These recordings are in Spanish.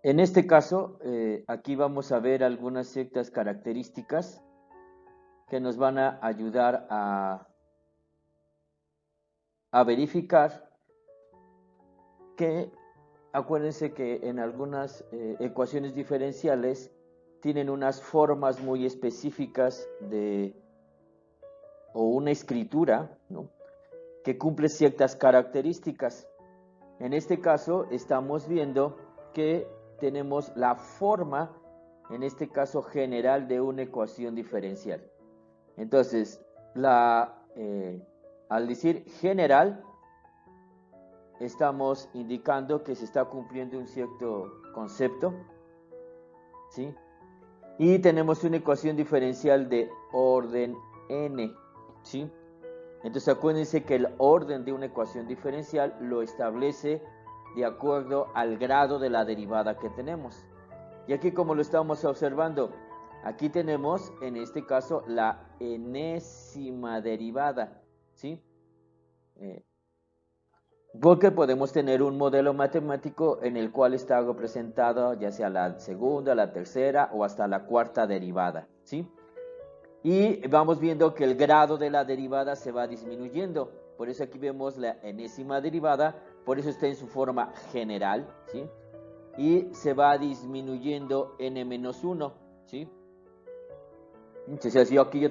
En este caso, aquí vamos a ver algunas ciertas características que nos van a ayudar a verificar que, acuérdense que en algunas ecuaciones diferenciales tienen unas formas muy específicas o una escritura, ¿no?, que cumple ciertas características. En este caso estamos viendo que tenemos la forma, en este caso general, de una ecuación diferencial. Entonces, al decir general, estamos indicando que se está cumpliendo un cierto concepto, ¿sí? Y tenemos una ecuación diferencial de orden n, ¿sí? Entonces acuérdense que el orden de una ecuación diferencial lo establece de acuerdo al grado de la derivada que tenemos. Y aquí, como lo estamos observando, aquí tenemos en este caso la enésima derivada, ¿sí? Porque podemos tener un modelo matemático en el cual está representado ya sea la segunda, la tercera o hasta la cuarta derivada, ¿sí? Y vamos viendo que el grado de la derivada se va disminuyendo. Por eso aquí vemos la enésima derivada, por eso está en su forma general, ¿sí? Y se va disminuyendo n-1, ¿sí? Entonces, si aquí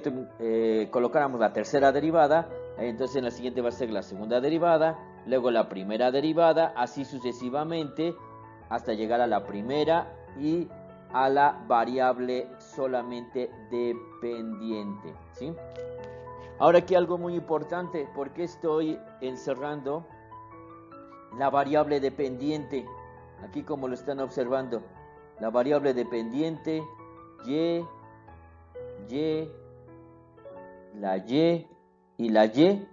colocáramos la tercera derivada, entonces en la siguiente va a ser la segunda derivada, luego la primera derivada, así sucesivamente, hasta llegar a la primera y a la variable solamente dependiente, ¿sí? Ahora aquí algo muy importante, ¿por qué estoy encerrando la variable dependiente? Aquí, como lo están observando, la variable dependiente, la y y la y,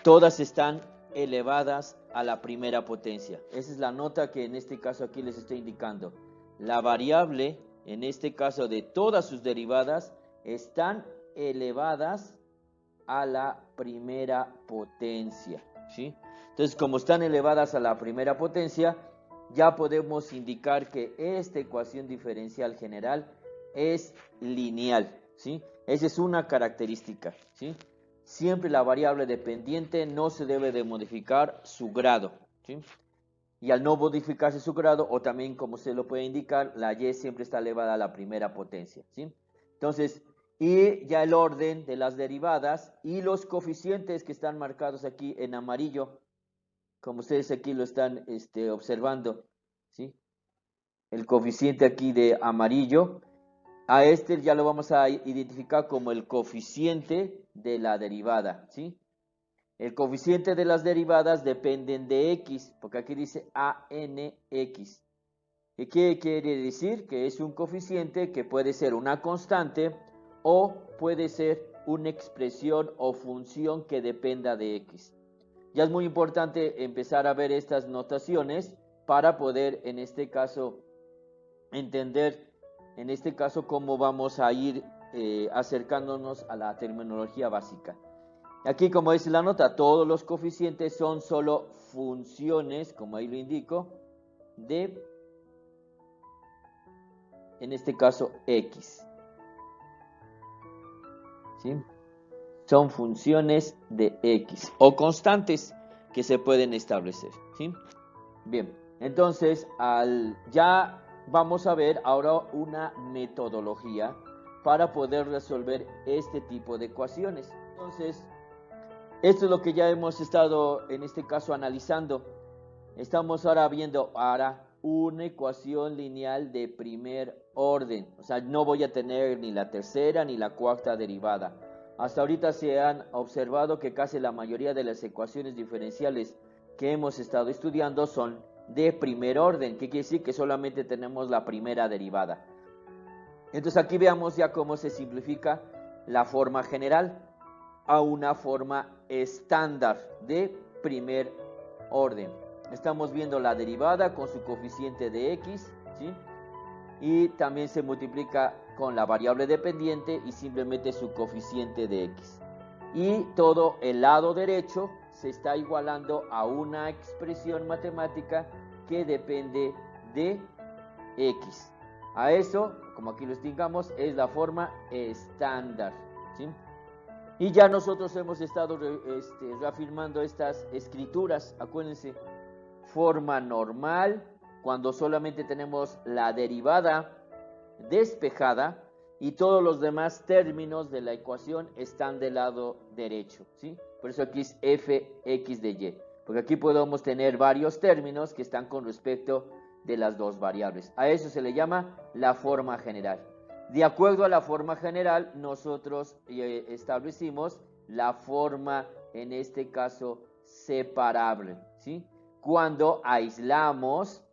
todas están elevadas a la primera potencia. Esa es la nota que en este caso aquí les estoy indicando. La variable, en este caso de todas sus derivadas, están elevadas a la primera potencia, ¿sí? Entonces, como están elevadas a la primera potencia, ya podemos indicar que esta ecuación diferencial general es lineal, ¿sí? Esa es una característica, ¿sí? Siempre la variable dependiente no se debe de modificar su grado, ¿sí? Y al no modificarse su grado, o también como se lo puede indicar, la y siempre está elevada a la primera potencia, ¿sí? Entonces, y ya el orden de las derivadas y los coeficientes que están marcados aquí en amarillo, como ustedes aquí lo están observando, ¿sí? El coeficiente aquí de amarillo, a este ya lo vamos a identificar como el coeficiente de la derivada, ¿sí? El coeficiente de las derivadas dependen de x, porque aquí dice ANX. ¿Qué quiere decir? Que es un coeficiente que puede ser una constante o puede ser una expresión o función que dependa de x. Ya es muy importante empezar a ver estas notaciones para poder, en este caso, entender, en este caso, cómo vamos a ir acercándonos a la terminología básica. Aquí, como dice la nota, todos los coeficientes son solo funciones, como ahí lo indico, de, en este caso, x, ¿sí? Son funciones de x o constantes que se pueden establecer, ¿sí? Bien, entonces ya vamos a ver ahora una metodología para poder resolver este tipo de ecuaciones. Entonces, esto es lo que ya hemos estado en este caso analizando. Estamos ahora viendo una ecuación lineal de primer orden. O sea, no voy a tener ni la tercera ni la cuarta derivada. Hasta ahorita se han observado que casi la mayoría de las ecuaciones diferenciales que hemos estado estudiando son de primer orden. ¿Qué quiere decir? Que solamente tenemos la primera derivada. Entonces aquí veamos ya cómo se simplifica la forma general a una forma estándar de primer orden. Estamos viendo la derivada con su coeficiente de x, ¿sí? Y también se multiplica con la variable dependiente y simplemente su coeficiente de x. Y todo el lado derecho se está igualando a una expresión matemática que depende de x. A eso, como aquí lo distingamos, es la forma estándar, ¿sí? Y ya nosotros hemos estado reafirmando estas escrituras. Acuérdense, forma normal, cuando solamente tenemos la derivada despejada y todos los demás términos de la ecuación están del lado derecho, ¿sí? Por eso aquí es fx de y, porque aquí podemos tener varios términos que están con respecto de las dos variables. A eso se le llama la forma general. De acuerdo a la forma general, nosotros establecimos la forma, en este caso, separable, ¿sí? Cuando aislamos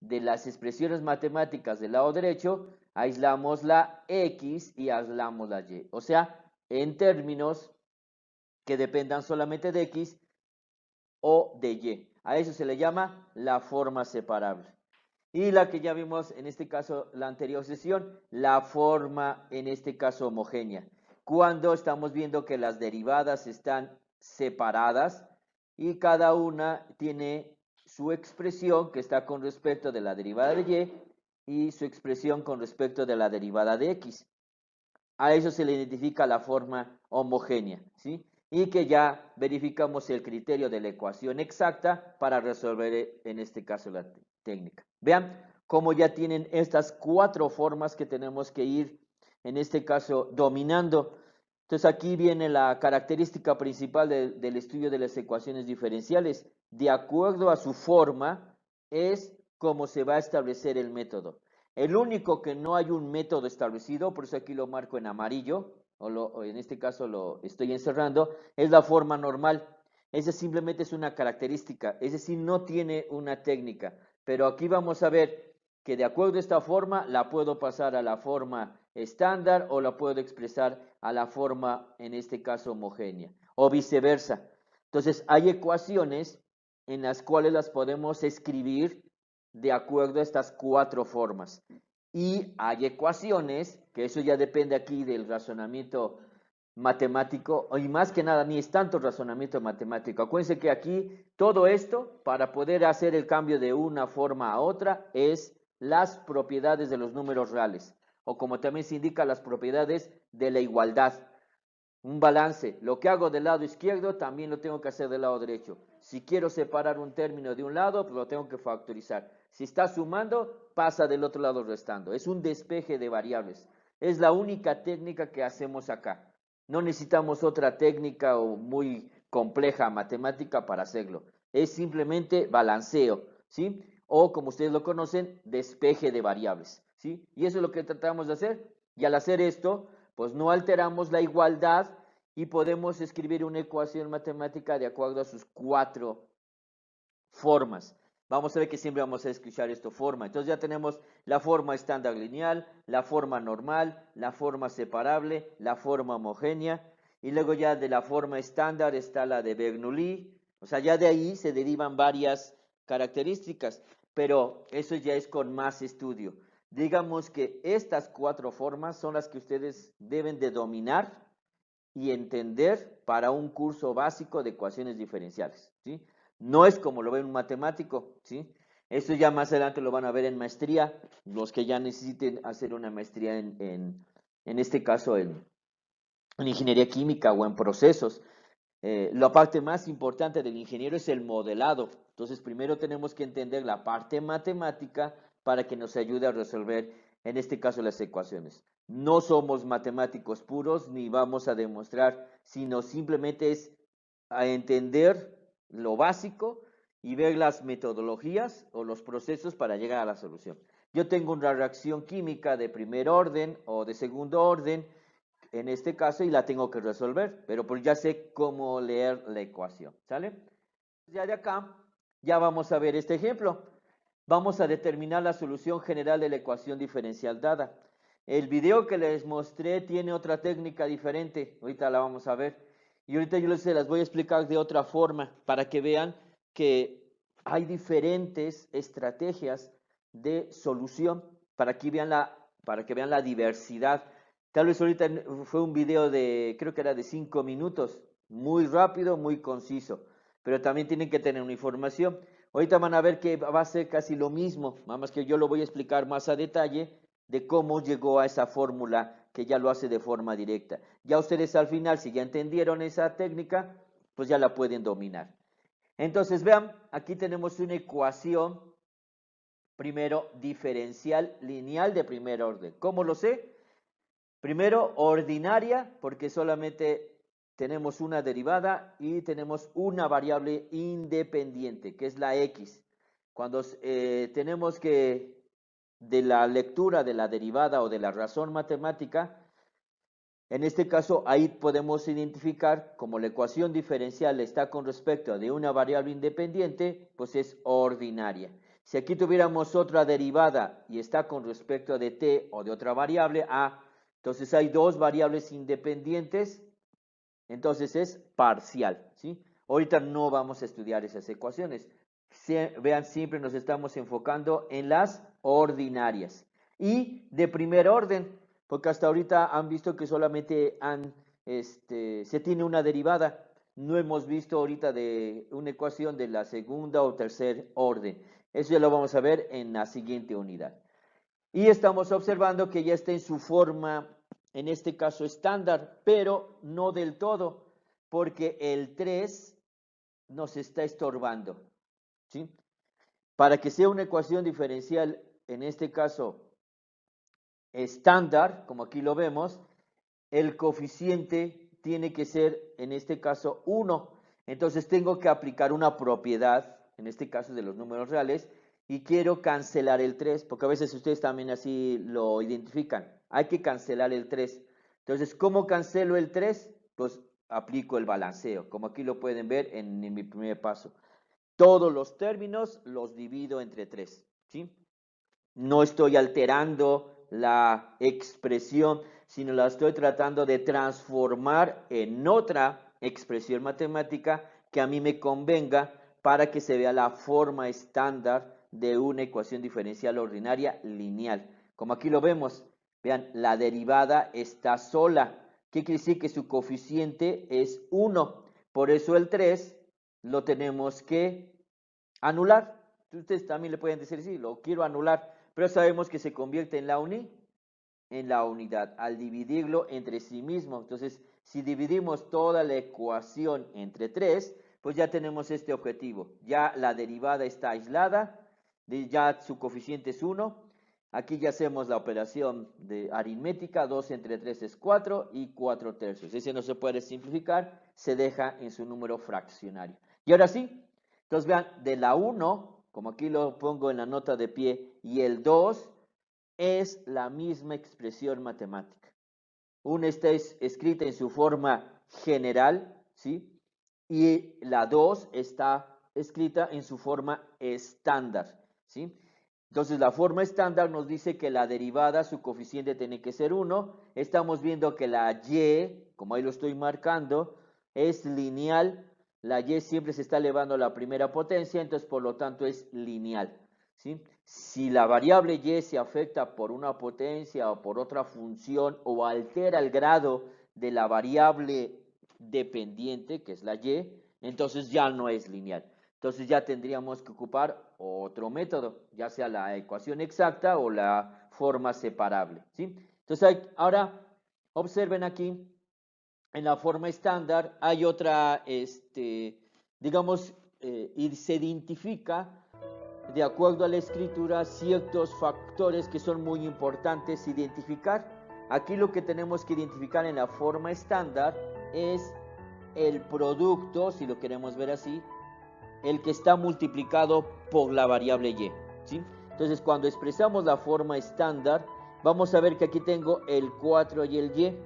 de las expresiones matemáticas del lado derecho, aislamos la x y aislamos la y. O sea, en términos que dependan solamente de x o de y. A eso se le llama la forma separable. Y la que ya vimos en este caso, la anterior sesión, la forma en este caso homogénea. Cuando estamos viendo que las derivadas están separadas y cada una tiene su expresión que está con respecto de la derivada de y su expresión con respecto de la derivada de x. A eso se le identifica la forma homogénea, ¿sí? Y que ya verificamos el criterio de la ecuación exacta para resolver en este caso la técnica. Vean cómo ya tienen estas cuatro formas que tenemos que ir en este caso dominando. Entonces aquí viene la característica principal del estudio de las ecuaciones diferenciales. De acuerdo a su forma es como se va a establecer el método. El único que no hay un método establecido, por eso aquí lo marco en amarillo, o en este caso lo estoy encerrando, es la forma normal. Esa simplemente es una característica, es decir, no tiene una técnica. Pero aquí vamos a ver que de acuerdo a esta forma la puedo pasar a la forma estándar o la puedo expresar a la forma, en este caso, homogénea, o viceversa. Entonces, hay ecuaciones en las cuales las podemos escribir de acuerdo a estas cuatro formas. Y hay ecuaciones, que eso ya depende aquí del razonamiento matemático, y más que nada ni es tanto razonamiento matemático. Acuérdense que aquí todo esto, para poder hacer el cambio de una forma a otra, es las propiedades de los números reales, o como también se indica, las propiedades de la igualdad. Un balance, lo que hago del lado izquierdo también lo tengo que hacer del lado derecho. Si quiero separar un término de un lado, pues lo tengo que factorizar. Si está sumando, pasa del otro lado restando. Es un despeje de variables. Es la única técnica que hacemos acá. No necesitamos otra técnica o muy compleja matemática para hacerlo. Es simplemente balanceo, ¿sí? O como ustedes lo conocen, despeje de variables, ¿sí? Y eso es lo que tratamos de hacer. Y al hacer esto, pues no alteramos la igualdad y podemos escribir una ecuación matemática de acuerdo a sus cuatro formas. Vamos a ver que siempre vamos a escuchar esto, forma. Entonces ya tenemos la forma estándar lineal, la forma normal, la forma separable, la forma homogénea. Y luego ya de la forma estándar está la de Bernoulli. O sea, ya de ahí se derivan varias características, pero eso ya es con más estudio. Digamos que estas cuatro formas son las que ustedes deben de dominar y entender para un curso básico de ecuaciones diferenciales, ¿sí? No es como lo ve un matemático, ¿sí? Eso ya más adelante lo van a ver en maestría, los que ya necesiten hacer una maestría en este caso en ingeniería química o en procesos. La parte más importante del ingeniero es el modelado. Entonces, primero tenemos que entender la parte matemática para que nos ayude a resolver, en este caso, las ecuaciones. No somos matemáticos puros ni vamos a demostrar, sino simplemente es a entender lo básico y ver las metodologías o los procesos para llegar a la solución. Yo tengo una reacción química de primer orden o de segundo orden, en este caso, y la tengo que resolver, pero pues ya sé cómo leer la ecuación, ¿sale? Ya de acá, ya vamos a ver este ejemplo. Vamos a determinar la solución general de la ecuación diferencial dada. El video que les mostré tiene otra técnica diferente, ahorita la vamos a ver. Y ahorita yo se las voy a explicar de otra forma, para que vean que hay diferentes estrategias de solución, para que vean la diversidad. Tal vez ahorita fue un video de, creo que era de 5 minutos, Muy rápido, muy conciso, pero también tienen que tener una información. Ahorita van a ver que va a ser casi lo mismo, nada más que yo lo voy a explicar más a detalle de cómo llegó a esa fórmula que ya lo hace de forma directa. Ya ustedes al final, si ya entendieron esa técnica, pues ya la pueden dominar. Entonces vean, aquí tenemos una ecuación, primero diferencial lineal de primer orden. ¿Cómo lo sé? Primero, ordinaria, porque solamente tenemos una derivada y tenemos una variable independiente, que es la x. Cuando tenemos que, de la lectura de la derivada o de la razón matemática, en este caso ahí podemos identificar como la ecuación diferencial está con respecto de una variable independiente, pues es ordinaria. Si aquí tuviéramos otra derivada y está con respecto de t o de otra variable a, entonces hay dos variables independientes, entonces es parcial, ¿sí? Ahorita no vamos a estudiar esas ecuaciones. Vean, siempre nos estamos enfocando en las ordinarias. Y de primer orden, porque hasta ahorita han visto que solamente se tiene una derivada. No hemos visto ahorita de una ecuación de la segunda o tercer orden. Eso ya lo vamos a ver en la siguiente unidad. Y estamos observando que ya está en su forma, en este caso estándar, pero no del todo, porque el 3 nos está estorbando, ¿sí? Para que sea una ecuación diferencial, en este caso estándar, como aquí lo vemos, el coeficiente tiene que ser, en este caso, 1. Entonces tengo que aplicar una propiedad, en este caso de los números reales, y quiero cancelar el 3, porque a veces ustedes también así lo identifican. Hay que cancelar el 3. Entonces, ¿cómo cancelo el 3? Pues aplico el balanceo, como aquí lo pueden ver en mi primer paso. Todos los términos los divido entre 3, ¿sí? No estoy alterando la expresión, sino la estoy tratando de transformar en otra expresión matemática que a mí me convenga para que se vea la forma estándar de una ecuación diferencial ordinaria lineal. Como aquí lo vemos, vean, la derivada está sola. ¿Qué quiere decir? Que su coeficiente es 1. Por eso el 3 lo tenemos que anular. Ustedes también le pueden decir, sí, lo quiero anular, pero sabemos que se convierte en la unidad al dividirlo entre sí mismo. Entonces, si dividimos toda la ecuación entre 3, pues ya tenemos este objetivo. Ya la derivada está aislada, ya su coeficiente es 1. Aquí ya hacemos la operación de aritmética, 2 entre 3 es 4 y 4 tercios. Ese no se puede simplificar, se deja en su número fraccionario. Y ahora sí, entonces vean, de la 1, como aquí lo pongo en la nota de pie, y el 2 es la misma expresión matemática. Una está escrita en su forma general, ¿sí? Y la 2 está escrita en su forma estándar, ¿sí? Entonces la forma estándar nos dice que la derivada, su coeficiente tiene que ser 1. Estamos viendo que la y, como ahí lo estoy marcando, es lineal. La y siempre se está elevando a la primera potencia, entonces por lo tanto es lineal, ¿sí? Si la variable y se afecta por una potencia o por otra función o altera el grado de la variable dependiente, que es la y, entonces ya no es lineal. Entonces ya tendríamos que ocupar otro método, ya sea la ecuación exacta o la forma separable, ¿sí? Entonces ahora observen aquí, en la forma estándar hay otra, digamos, y se identifica de acuerdo a la escritura ciertos factores que son muy importantes identificar. Aquí lo que tenemos que identificar en la forma estándar es el producto, si lo queremos ver así, el que está multiplicado por la variable y, ¿sí? Entonces, cuando expresamos la forma estándar, vamos a ver que aquí tengo el 4 y el y.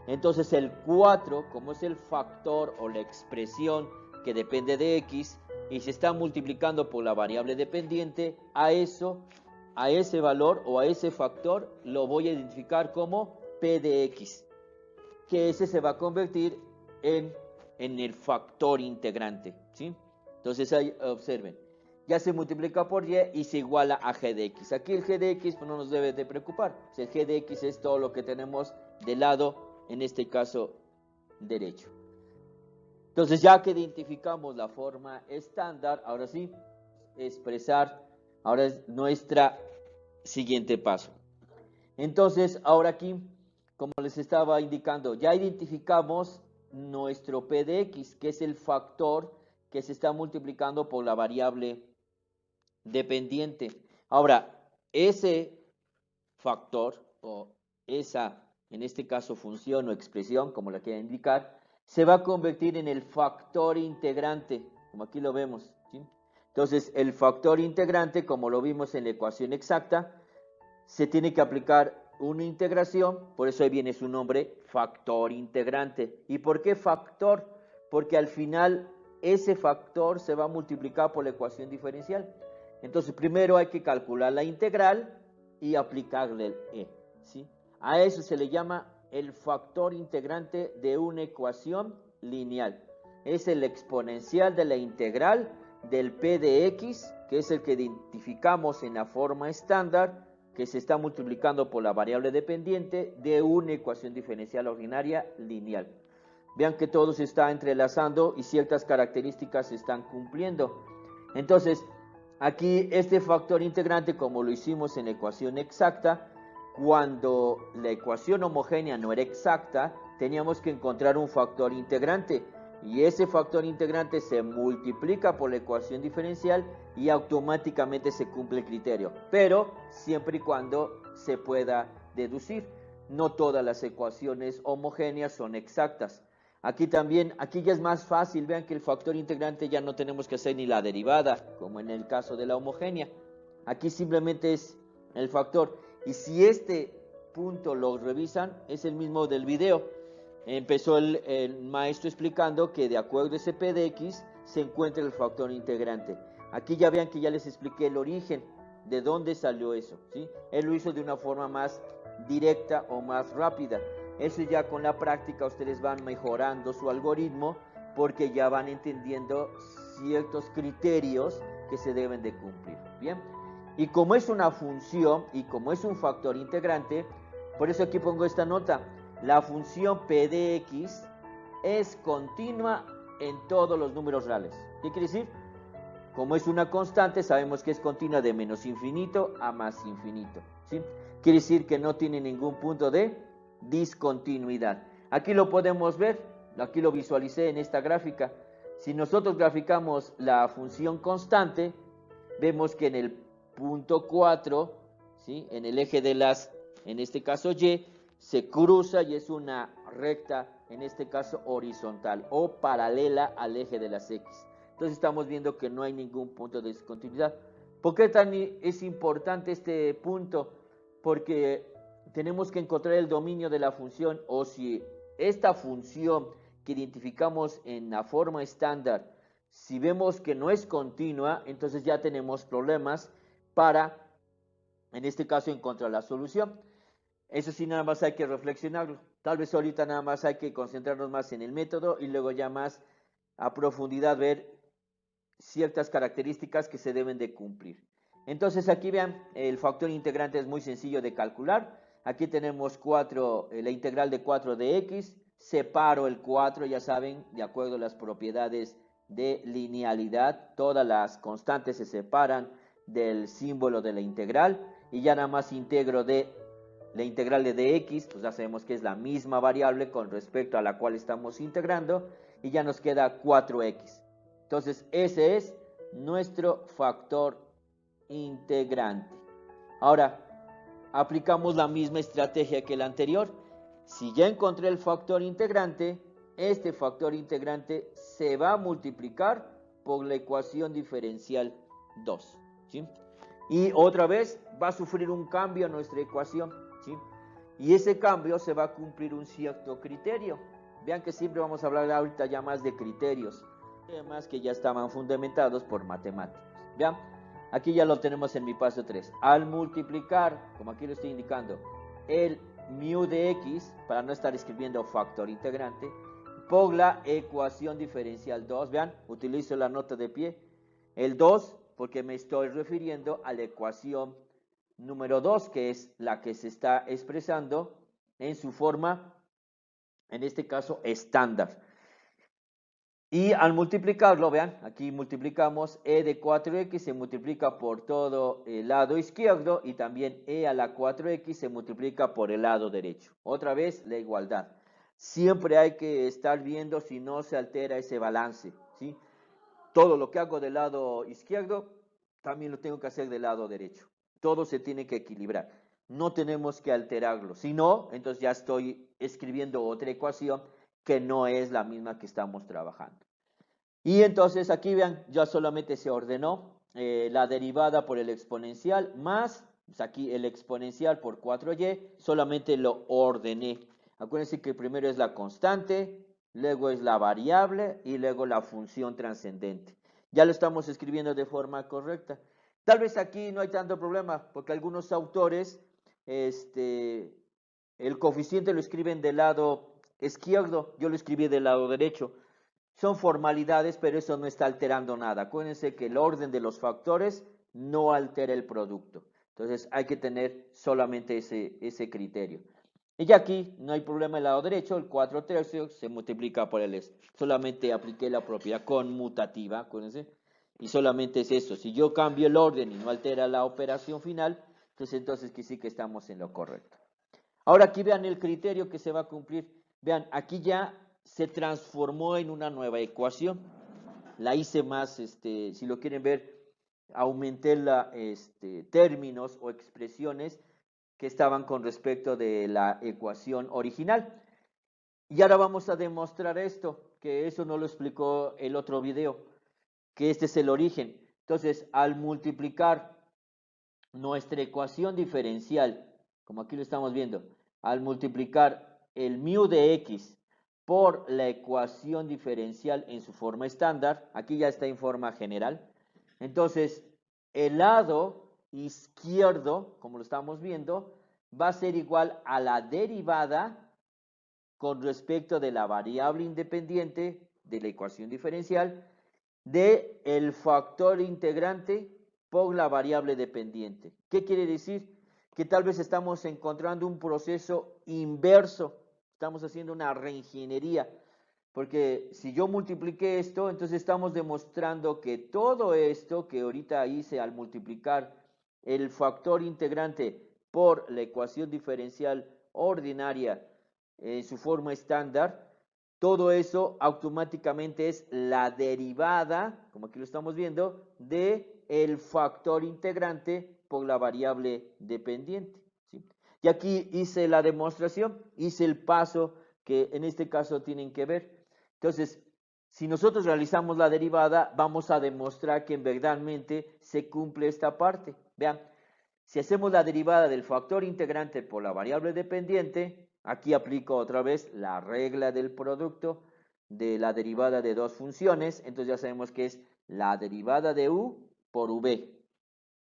Entonces, el 4, como es el factor o la expresión que depende de x, y se está multiplicando por la variable dependiente, a ese valor o a ese factor, lo voy a identificar como p de x, que ese se va a convertir en el factor integrante, ¿sí? Entonces ahí observen, ya se multiplica por y y se iguala a g de x. Aquí el g de x pues no nos debe de preocupar, el g de x es todo lo que tenemos del lado, en este caso, derecho. Entonces, ya que identificamos la forma estándar, ahora sí, expresar, ahora es nuestra siguiente paso. Entonces, ahora aquí, como les estaba indicando, ya identificamos nuestro P de X, que es el factor que se está multiplicando por la variable dependiente. Ahora, ese factor o esa, en este caso, función o expresión, como la quiera indicar, se va a convertir en el factor integrante, como aquí lo vemos, ¿sí? Entonces, el factor integrante, como lo vimos en la ecuación exacta, se tiene que aplicar una integración, por eso ahí viene su nombre, factor integrante. ¿Y por qué factor? Porque al final ese factor se va a multiplicar por la ecuación diferencial. Entonces primero hay que calcular la integral y aplicarle el e, ¿sí? A eso se le llama el factor integrante de una ecuación lineal. Es el exponencial de la integral del p de x, que es el que identificamos en la forma estándar, que se está multiplicando por la variable dependiente de una ecuación diferencial ordinaria lineal. Vean que todo se está entrelazando y ciertas características se están cumpliendo. Entonces, aquí este factor integrante, como lo hicimos en la ecuación exacta, cuando la ecuación homogénea no era exacta, teníamos que encontrar un factor integrante. Y ese factor integrante se multiplica por la ecuación diferencial y automáticamente se cumple el criterio, pero siempre y cuando se pueda deducir. No todas las ecuaciones homogéneas son exactas. Aquí también, aquí ya es más fácil, vean que el factor integrante ya no tenemos que hacer ni la derivada, como en el caso de la homogénea. Aquí simplemente es el factor. Y si este punto lo revisan, es el mismo del video. Empezó el maestro explicando que de acuerdo a ese P de X se encuentra el factor integrante. Aquí ya vean que ya les expliqué el origen, de dónde salió eso, ¿sí? Él lo hizo de una forma más directa o más rápida. Eso ya con la práctica ustedes van mejorando su algoritmo porque ya van entendiendo ciertos criterios que se deben de cumplir, ¿bien? Y como es una función y como es un factor integrante, por eso aquí pongo esta nota. La función p de x es continua en todos los números reales. ¿Qué quiere decir? Como es una constante, sabemos que es continua de menos infinito a más infinito, ¿sí? Quiere decir que no tiene ningún punto de discontinuidad. Aquí lo podemos ver, aquí lo visualicé en esta gráfica. Si nosotros graficamos la función constante, vemos que en el punto 4, ¿sí? En el eje de las, en este caso y, se cruza y es una recta, en este caso horizontal o paralela al eje de las x. Entonces estamos viendo que no hay ningún punto de discontinuidad. ¿Por qué tan es importante este punto? Porque tenemos que encontrar el dominio de la función, o si esta función que identificamos en la forma estándar, si vemos que no es continua, entonces ya tenemos problemas para, en este caso, encontrar la solución. Eso sí, nada más hay que reflexionarlo. Tal vez ahorita nada más hay que concentrarnos más en el método y luego ya más a profundidad ver ciertas características que se deben de cumplir. Entonces aquí vean, el factor integrante es muy sencillo de calcular. Aquí tenemos la integral de 4 de x. Separo el 4, ya saben, de acuerdo a las propiedades de linealidad. Todas las constantes se separan del símbolo de la integral. Y ya nada más integro de la integral de dx, pues ya sabemos que es la misma variable con respecto a la cual estamos integrando. Y ya nos queda 4x. Entonces, ese es nuestro factor integrante. Ahora, aplicamos la misma estrategia que la anterior. Si ya encontré el factor integrante, este factor integrante se va a multiplicar por la ecuación diferencial 2, ¿sí? Y otra vez va a sufrir un cambio en nuestra ecuación, ¿sí? Y ese cambio se va a cumplir un cierto criterio. Vean que siempre vamos a hablar ahorita ya más de criterios, temas que ya estaban fundamentados por matemáticos. Vean, aquí ya lo tenemos en mi paso 3. Al multiplicar, como aquí lo estoy indicando, el mu de x, para no estar escribiendo factor integrante, por la ecuación diferencial 2, vean, utilizo la nota de pie, el 2 porque me estoy refiriendo a la ecuación número 2, que es la que se está expresando en su forma, en este caso, estándar. Y al multiplicarlo, vean, aquí multiplicamos e de 4x se multiplica por todo el lado izquierdo y también e a la 4x se multiplica por el lado derecho. Otra vez la igualdad. Siempre hay que estar viendo si no se altera ese balance, ¿sí? Todo lo que hago del lado izquierdo, también lo tengo que hacer del lado derecho. Todo se tiene que equilibrar. No tenemos que alterarlo. Si no, entonces ya estoy escribiendo otra ecuación que no es la misma que estamos trabajando. Y entonces aquí vean, ya solamente se ordenó la derivada por el exponencial más, pues aquí el exponencial por 4y, solamente lo ordené. Acuérdense que primero es la constante, luego es la variable y luego la función trascendente. Ya lo estamos escribiendo de forma correcta. Tal vez aquí no hay tanto problema, porque algunos autores, el coeficiente lo escriben del lado izquierdo, yo lo escribí del lado derecho. Son formalidades, pero eso no está alterando nada. Acuérdense que el orden de los factores no altera el producto. Entonces hay que tener solamente ese criterio. Y ya aquí no hay problema el lado derecho, el 4/3 se multiplica por el S. Solamente apliqué la propiedad conmutativa, acuérdense. Y solamente es eso. Si yo cambio el orden y no altera la operación final, entonces que sí que estamos en lo correcto. Ahora aquí vean el criterio que se va a cumplir. Vean, aquí ya se transformó en una nueva ecuación. La hice más, si lo quieren ver, aumenté términos o expresiones que estaban con respecto de la ecuación original. Y ahora vamos a demostrar esto, que eso no lo explicó el otro video, que este es el origen. Entonces, al multiplicar nuestra ecuación diferencial, como aquí lo estamos viendo, al multiplicar el mu de x por la ecuación diferencial en su forma estándar, aquí ya está en forma general, entonces el lado izquierdo, como lo estamos viendo, va a ser igual a la derivada con respecto de la variable independiente de la ecuación diferencial de el factor integrante por la variable dependiente. ¿Qué quiere decir? Que tal vez estamos encontrando un proceso inverso, estamos haciendo una reingeniería, porque si yo multipliqué esto, entonces estamos demostrando que todo esto que ahorita hice al multiplicar el factor integrante por la ecuación diferencial ordinaria en su forma estándar, todo eso automáticamente es la derivada, como aquí lo estamos viendo, de el factor integrante por la variable dependiente, ¿sí? Y aquí hice la demostración, hice el paso que en este caso tienen que ver. Entonces, si nosotros realizamos la derivada, vamos a demostrar que verdaderamente se cumple esta parte. Vean, si hacemos la derivada del factor integrante por la variable dependiente, aquí aplico otra vez la regla del producto de la derivada de dos funciones. Entonces ya sabemos que es la derivada de u por v,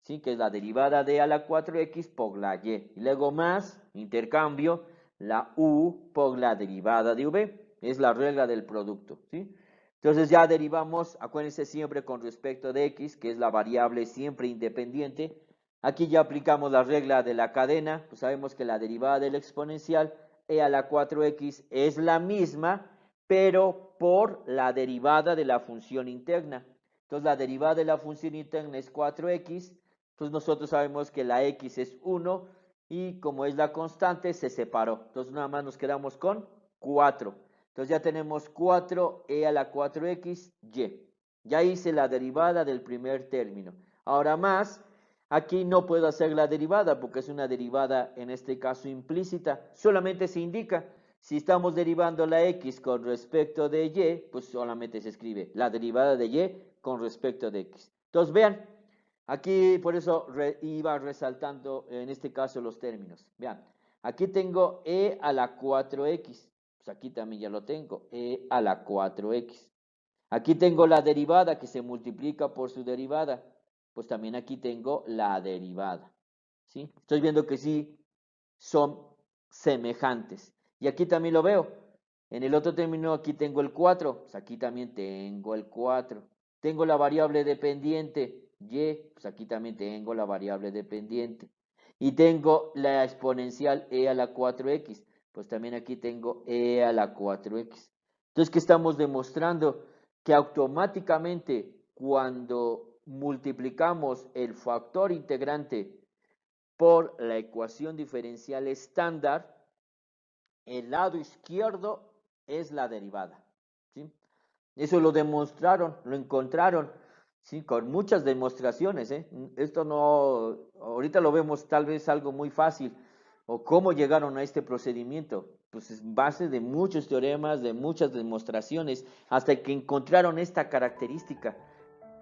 ¿sí? Que es la derivada de a la 4x por la y. Y luego más, intercambio, la u por la derivada de v. Es la regla del producto, ¿sí? Entonces ya derivamos, acuérdense siempre con respecto de x, que es la variable siempre independiente. Aquí ya aplicamos la regla de la cadena, pues sabemos que la derivada del exponencial e a la 4x es la misma, pero por la derivada de la función interna. Entonces la derivada de la función interna es 4x, entonces nosotros sabemos que la x es 1 y como es la constante se separó. Entonces nada más nos quedamos con 4. Entonces ya tenemos 4e a la 4x, y. Ya hice la derivada del primer término. Ahora más, aquí no puedo hacer la derivada porque es una derivada en este caso implícita. Solamente se indica, si estamos derivando la x con respecto de y, pues solamente se escribe la derivada de y con respecto de x. Entonces vean, aquí por eso iba resaltando en este caso los términos. Vean, aquí tengo e a la 4x. Pues aquí también ya lo tengo, e a la 4x. Aquí tengo la derivada que se multiplica por su derivada. Pues también aquí tengo la derivada. ¿Sí? Estoy viendo que sí son semejantes. Y aquí también lo veo. En el otro término aquí tengo el 4. Pues aquí también tengo el 4. Tengo la variable dependiente y. Pues aquí también tengo la variable dependiente. Y tengo la exponencial e a la 4x. Pues también aquí tengo e a la 4x. Entonces, ¿qué estamos demostrando? que automáticamente cuando multiplicamos el factor integrante por la ecuación diferencial estándar, el lado izquierdo es la derivada, ¿sí? Eso lo demostraron, lo encontraron, ¿sí? Con muchas demostraciones, ¿eh? Esto no, ahorita lo vemos tal vez algo muy fácil, o cómo llegaron a este procedimiento, pues es base de muchos teoremas, de muchas demostraciones, hasta que encontraron esta característica.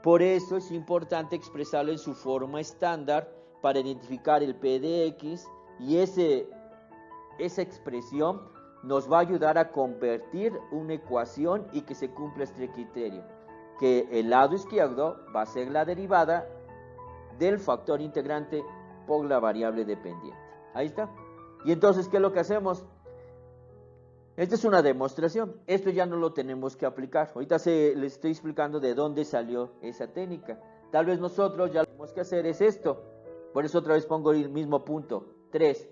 Por eso es importante expresarlo en su forma estándar para identificar el P de X, y esa expresión nos va a ayudar a convertir una ecuación y que se cumpla este criterio, que el lado izquierdo va a ser la derivada del factor integrante por la variable dependiente. Ahí está. Y entonces, ¿qué es lo que hacemos? Esta es una demostración. Esto ya no lo tenemos que aplicar. Ahorita les estoy explicando de dónde salió esa técnica. Tal vez nosotros ya lo que tenemos que hacer es esto. Por eso otra vez pongo el mismo punto. 3.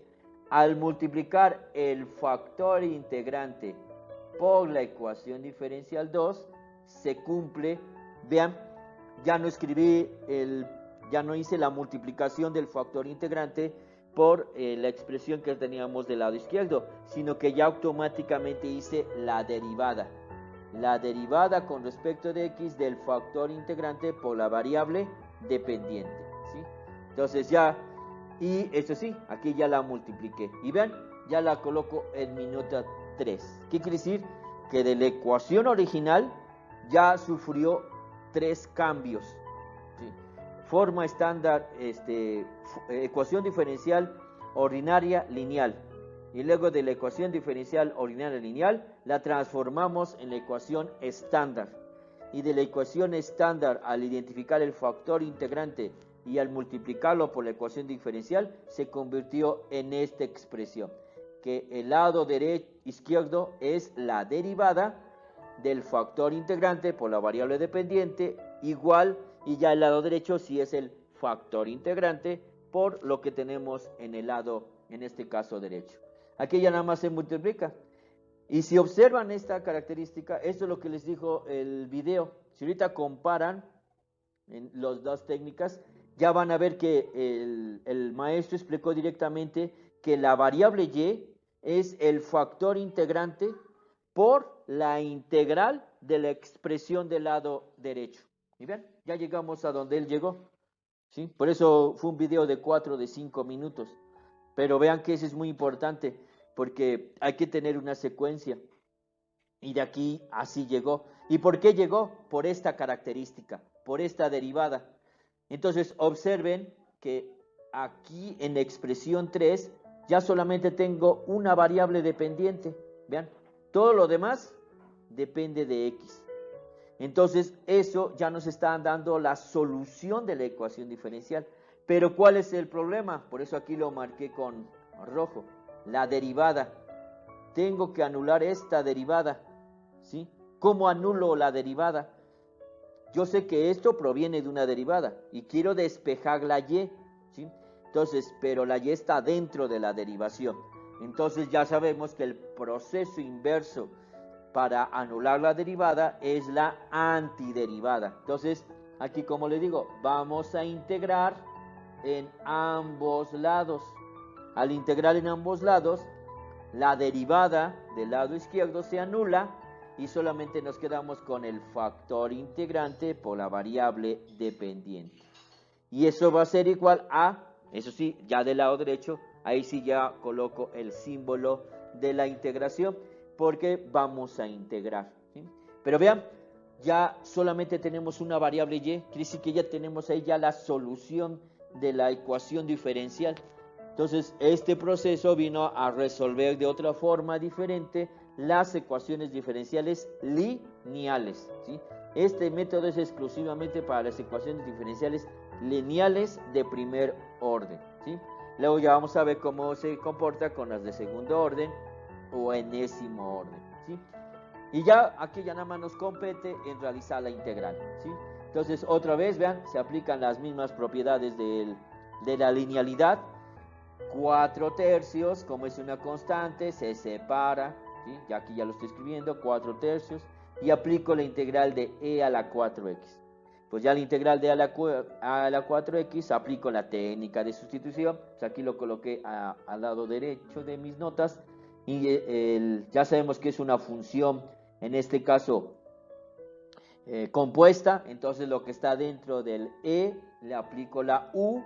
Al multiplicar el factor integrante por la ecuación diferencial 2, se cumple. Vean, ya no ya no hice la multiplicación del factor integrante por la expresión que teníamos del lado izquierdo, sino que ya automáticamente hice la derivada con respecto de x del factor integrante por la variable dependiente, ¿sí? Entonces ya, y eso sí, aquí ya la multipliqué, y vean, ya la coloco en mi nota 3. ¿Qué quiere decir? Que de la ecuación original ya sufrió 3 cambios, ¿sí? Forma estándar, ecuación diferencial ordinaria lineal, y luego de la ecuación diferencial ordinaria lineal la transformamos en la ecuación estándar, y de la ecuación estándar, al identificar el factor integrante y al multiplicarlo por la ecuación diferencial, se convirtió en esta expresión, que el lado izquierdo es la derivada del factor integrante por la variable dependiente igual, y ya el lado derecho sí es el factor integrante por lo que tenemos en el lado, en este caso derecho. Aquí ya nada más se multiplica. Y si observan esta característica, esto es lo que les dijo el video. Si ahorita comparan en las dos técnicas, ya van a ver que el maestro explicó directamente que la variable y es el factor integrante por la integral de la expresión del lado derecho. Y ven, ya llegamos a donde él llegó, ¿sí? Por eso fue un video de 4 de 5 minutos. Pero vean que eso es muy importante, porque hay que tener una secuencia. Y de aquí así llegó. ¿Y por qué llegó? Por esta característica, por esta derivada. Entonces observen que aquí en la expresión 3 ya solamente tengo una variable dependiente. Vean, todo lo demás depende de x. Entonces eso ya nos está dando la solución de la ecuación diferencial. Pero ¿cuál es el problema? Por eso aquí lo marqué con rojo. La derivada. Tengo que anular esta derivada, ¿sí? ¿Cómo anulo la derivada? Yo sé que esto proviene de una derivada y quiero despejar la y, ¿sí? Entonces, pero la y está dentro de la derivación. Entonces ya sabemos que el proceso inverso para anular la derivada es la antiderivada. Entonces, aquí como le digo, vamos a integrar en ambos lados. Al integrar en ambos lados, la derivada del lado izquierdo se anula y solamente nos quedamos con el factor integrante por la variable dependiente. Y eso va a ser igual a, eso sí, ya del lado derecho, ahí sí ya coloco el símbolo de la integración, porque vamos a integrar, ¿sí? Pero vean, ya solamente tenemos una variable y, quiere decir que ya tenemos ahí ya la solución de la ecuación diferencial. Entonces, este proceso vino a resolver de otra forma diferente las ecuaciones diferenciales lineales, ¿sí? Este método es exclusivamente para las ecuaciones diferenciales lineales de primer orden, ¿sí? Luego ya vamos a ver cómo se comporta con las de segundo orden o enésimo orden, ¿sí? Y ya aquí ya nada más nos compete en realizar la integral, ¿sí? Entonces, otra vez, vean, se aplican las mismas propiedades de la linealidad. 4/3, como es una constante, se separa, ¿sí? Ya aquí ya lo estoy escribiendo, 4/3, y aplico la integral de e a la 4x. Pues ya la integral de a la 4x, aplico la técnica de sustitución. Pues aquí lo coloqué al lado derecho de mis notas. Y ya sabemos que es una función, en este caso, compuesta. Entonces lo que está dentro del e, le aplico la u,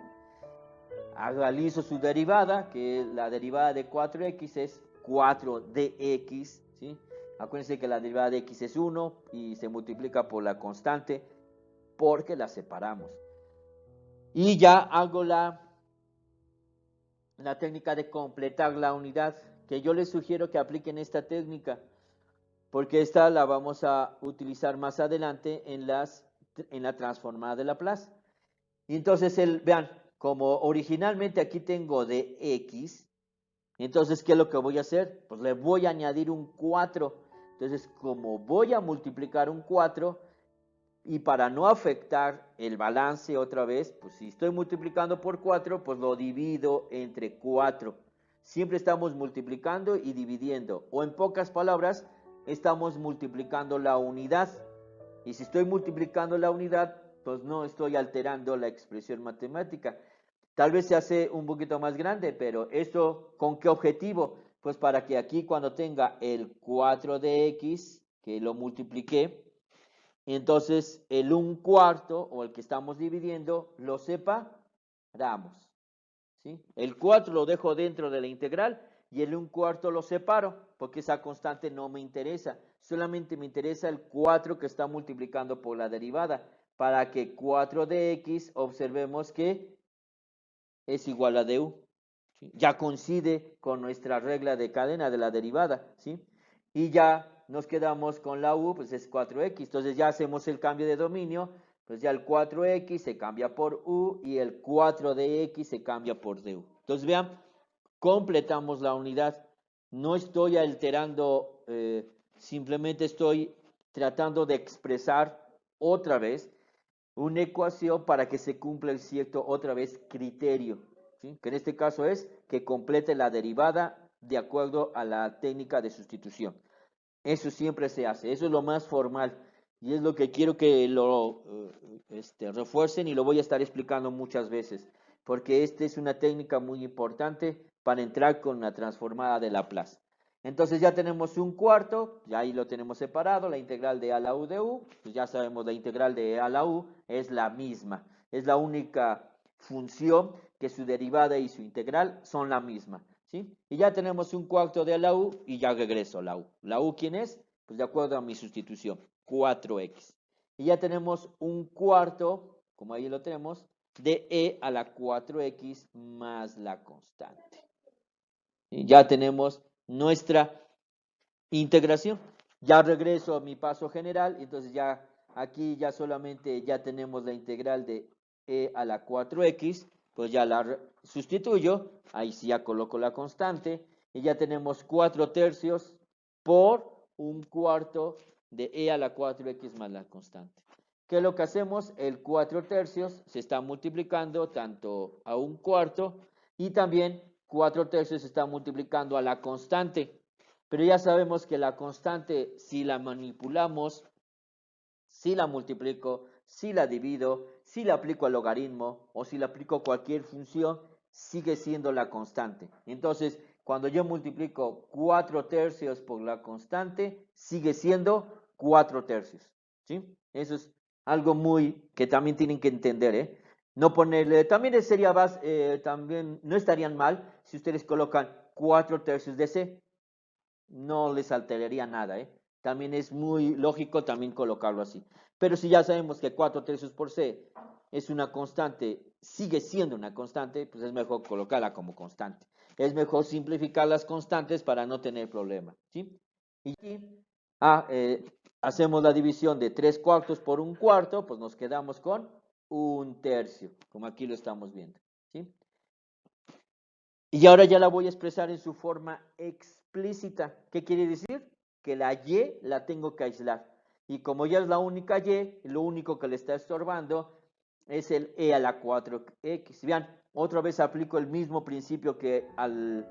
realizo su derivada, que la derivada de 4x es 4dx, ¿sí? Acuérdense que la derivada de x es 1 y se multiplica por la constante porque la separamos. Y ya hago la técnica de completar la unidad, que yo les sugiero que apliquen esta técnica, porque esta la vamos a utilizar más adelante en la transformada de Laplace. Y entonces, vean, como originalmente aquí tengo de x, entonces, ¿qué es lo que voy a hacer? Pues le voy a añadir un 4. Entonces, como voy a multiplicar un 4, y para no afectar el balance otra vez, pues si estoy multiplicando por 4, pues lo divido entre 4. Siempre estamos multiplicando y dividiendo. O en pocas palabras, estamos multiplicando la unidad. Y si estoy multiplicando la unidad, pues no estoy alterando la expresión matemática. Tal vez se hace un poquito más grande, pero ¿esto con qué objetivo? Pues para que aquí cuando tenga el 4 de x, que lo multipliqué, entonces el 1/4 o el que estamos dividiendo lo separamos, ¿sí? El 4 lo dejo dentro de la integral y el 1/4 lo separo porque esa constante no me interesa. Solamente me interesa el 4 que está multiplicando por la derivada, para que 4 de x observemos que es igual a du, ¿sí? Ya coincide con nuestra regla de cadena de la derivada, ¿sí? Y ya nos quedamos con la u, pues es 4x. Entonces ya hacemos el cambio de dominio, pues ya el 4x se cambia por u y el 4 de x se cambia por du. Entonces vean, completamos la unidad. No estoy alterando, simplemente estoy tratando de expresar otra vez una ecuación para que se cumpla el cierto, otra vez, criterio, ¿sí? Que en este caso es que complete la derivada de acuerdo a la técnica de sustitución. Eso siempre se hace, eso es lo más formal y es lo que quiero que lo refuercen, y lo voy a estar explicando muchas veces, porque esta es una técnica muy importante para entrar con la transformada de Laplace. Entonces ya tenemos 1/4, ya ahí lo tenemos separado, la integral de a la u de u, pues ya sabemos la integral de a la u es la misma, es la única función que su derivada y su integral son la misma, ¿sí? Y ya tenemos 1/4 de a la u y ya regreso a la u. ¿La u quién es? Pues de acuerdo a mi sustitución, 4x. Y ya tenemos 1/4, como ahí lo tenemos, de e a la 4x más la constante. Y ya tenemos nuestra integración. Ya regreso a mi paso general, entonces ya aquí ya solamente ya tenemos la integral de e a la 4x, pues ya la sustituyo, ahí sí ya coloco la constante, y ya tenemos 4/3 por 1/4 de e a la 4x más la constante. ¿Qué es lo que hacemos? El 4/3 se está multiplicando tanto a 1/4 y también 4/3 se está multiplicando a la constante. Pero ya sabemos que la constante, si la manipulamos, si la multiplico, si la divido, si la aplico al logaritmo o si le aplico cualquier función, sigue siendo la constante. Entonces, cuando yo multiplico 4/3 por la constante, sigue siendo 4/3, ¿sí? Eso es algo muy que también tienen que entender, ¿eh? No ponerle, también sería también no estarían mal si ustedes colocan 4/3 de c, no les alteraría nada, ¿eh? También es muy lógico también colocarlo así. Pero si ya sabemos que 4/3 por c es una constante, sigue siendo una constante, pues es mejor colocarla como constante. Es mejor simplificar las constantes para no tener problema, ¿sí? Y hacemos la división de 3/4 por 1/4, pues nos quedamos con 1/3, como aquí lo estamos viendo, ¿sí? Y ahora ya la voy a expresar en su forma explícita. ¿Qué quiere decir? Que la y la tengo que aislar. Y como ya es la única y, lo único que le está estorbando es el e a la 4x. Vean, otra vez aplico el mismo principio que al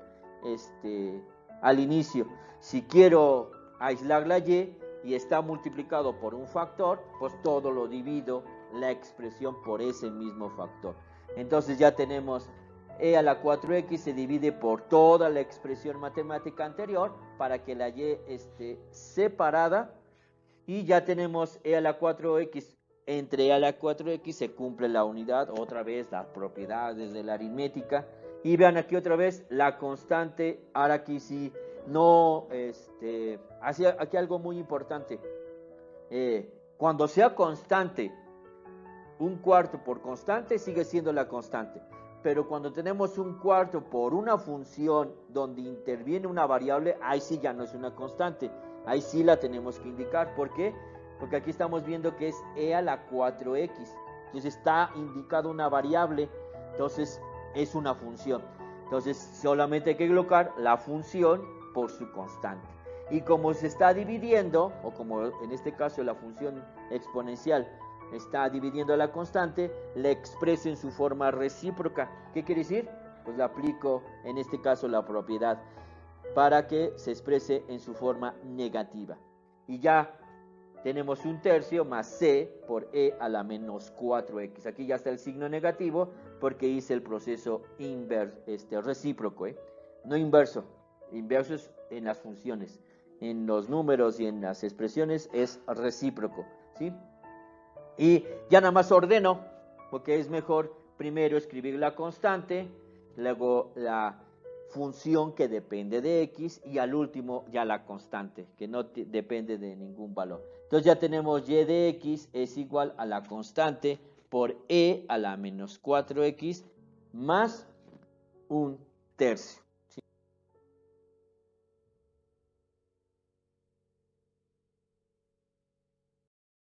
inicio. Si quiero aislar la y, y está multiplicado por un factor, pues todo lo divido la expresión por ese mismo factor. Entonces ya tenemos e a la 4x se divide por toda la expresión matemática anterior para que la y esté separada, y ya tenemos e a la 4x. Entre e a la 4x se cumple la unidad, otra vez las propiedades de la aritmética. Y vean aquí otra vez la constante. Ahora aquí sí, no, aquí algo muy importante. Cuando sea constante, un cuarto por constante sigue siendo la constante. Pero cuando tenemos un cuarto por una función donde interviene una variable, ahí sí ya no es una constante. Ahí sí la tenemos que indicar. ¿Por qué? Porque aquí estamos viendo que es e a la 4x. Entonces está indicado una variable. Entonces es una función. Entonces solamente hay que colocar la función por su constante. Y como se está dividiendo, o como en este caso la función exponencial está dividiendo la constante, la expreso en su forma recíproca. ¿Qué quiere decir? Pues le aplico en este caso la propiedad para que se exprese en su forma negativa. Y ya tenemos un tercio más c por e a la menos 4x. Aquí ya está el signo negativo porque hice el proceso recíproco. No inverso. Inverso es en las funciones. En los números y en las expresiones es recíproco, ¿sí? Y ya nada más ordeno, porque es mejor primero escribir la constante, luego la función que depende de x, y al último ya la constante, que no depende de ningún valor. Entonces ya tenemos y de x es igual a la constante por e a la menos 4x más un tercio.